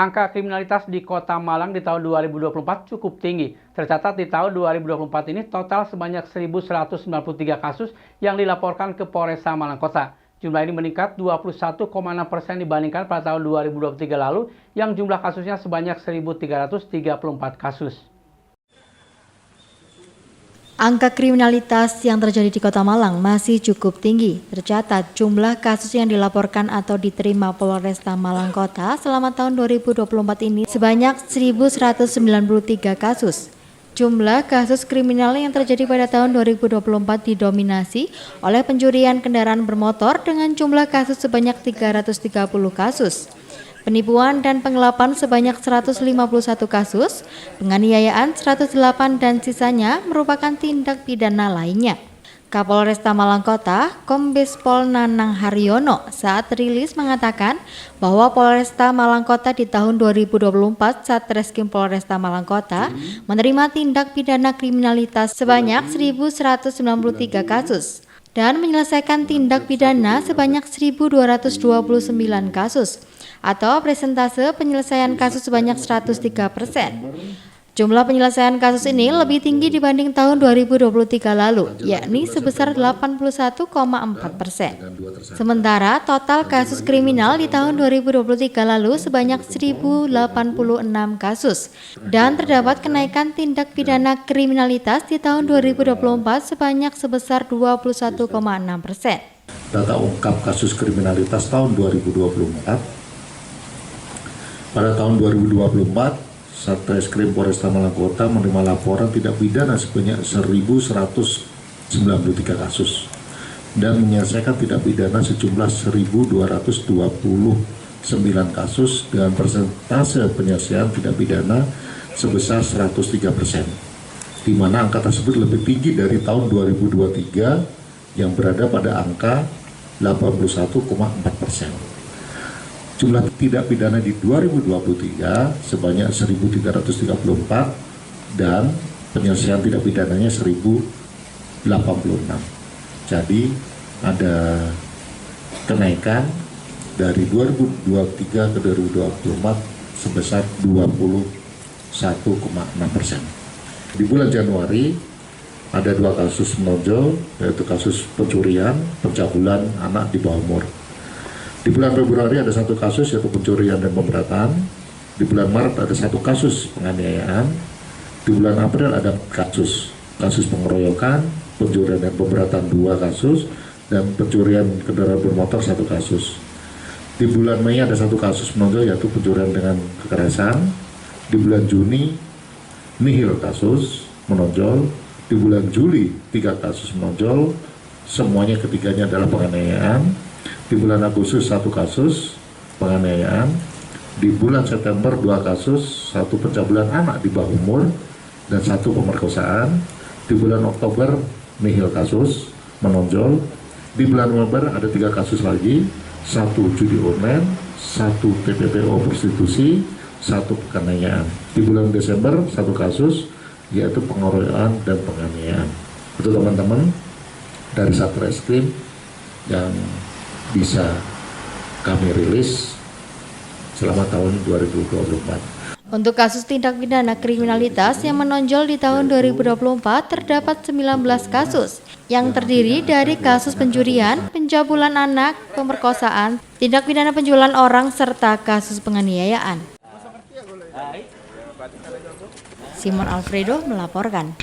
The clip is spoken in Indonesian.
Angka kriminalitas di Kota Malang di tahun 2024 cukup tinggi. Tercatat di tahun 2024 ini total sebanyak 1.193 kasus yang dilaporkan ke Polresta Malang Kota. Jumlah ini meningkat 21,6% dibandingkan pada tahun 2023 lalu yang jumlah kasusnya sebanyak 1.334 kasus. Angka kriminalitas yang terjadi di Kota Malang masih cukup tinggi. Tercatat jumlah kasus yang dilaporkan atau diterima Polresta Malang Kota selama tahun 2024 ini sebanyak 1.193 kasus. Jumlah kasus kriminal yang terjadi pada tahun 2024 didominasi oleh pencurian kendaraan bermotor dengan jumlah kasus sebanyak 330 kasus. Penipuan dan penggelapan sebanyak 151 kasus, penganiayaan 108 dan sisanya merupakan tindak pidana lainnya. Kapolresta Malang Kota, Kombes Pol Nanang Haryono saat rilis mengatakan bahwa Polresta Malang Kota di tahun 2024 Satreskrim Polresta Malang Kota menerima tindak pidana kriminalitas sebanyak 1.193 kasus dan menyelesaikan tindak pidana sebanyak 1.229 kasus. Atau presentase penyelesaian kasus sebanyak 103%. Jumlah penyelesaian kasus ini lebih tinggi dibanding tahun 2023 lalu, yakni sebesar 81,4%. Sementara total kasus kriminal di tahun 2023 lalu sebanyak 1.086 kasus, dan terdapat kenaikan tindak pidana kriminalitas di tahun 2024 sebanyak sebesar 21,6%. Data ungkap kasus kriminalitas tahun 2024. Pada tahun 2024, Satreskrim Polresta Malang Kota menerima laporan tindak pidana sebanyak 1.193 kasus dan menyelesaikan tindak pidana sejumlah 1.229 kasus dengan persentase penyelesaian tindak pidana sebesar 103%, di mana angka tersebut lebih tinggi dari tahun 2023 yang berada pada angka 81,4%. Jumlah tindak pidana di 2023 sebanyak 1.334 dan penyelesaian tindak pidananya 1.086. Jadi ada kenaikan dari 2023 ke 2024 sebesar 21,6%. Di bulan Januari ada 2 kasus menonjol, yaitu kasus pencurian, pencabulan anak di bawah umur. Di bulan Februari ada 1 kasus yaitu pencurian dan pemberatan. Di bulan Maret ada 1 kasus penganiayaan. Di bulan April ada kasus pengeroyokan, pencurian dan pemberatan 2 kasus, dan pencurian kendaraan bermotor 1 kasus. Di bulan Mei ada 1 kasus menonjol yaitu pencurian dengan kekerasan. Di bulan Juni nihil kasus menonjol. Di bulan Juli 3 kasus menonjol, semuanya ketiganya adalah penganiayaan. Di bulan Agustus 1 kasus penganiayaan, di bulan September 2 kasus, 1 pencabulan anak di bawah umur dan 1 pemerkosaan. Di bulan Oktober nihil kasus menonjol. Di bulan November ada 3 kasus lagi, 1 judi online, 1 TPPO prostitusi, 1 penganiayaan. Di bulan Desember 1 kasus yaitu pengeroyokan dan penganiayaan. Itu teman-teman dari Satreskrim yang bisa kami rilis selama tahun 2024. Untuk kasus tindak pidana kriminalitas yang menonjol di tahun 2024 terdapat 19 kasus yang terdiri dari kasus pencurian, pencabulan anak, pemerkosaan, tindak pidana penjualan orang, serta kasus penganiayaan. Simon Alfredo melaporkan.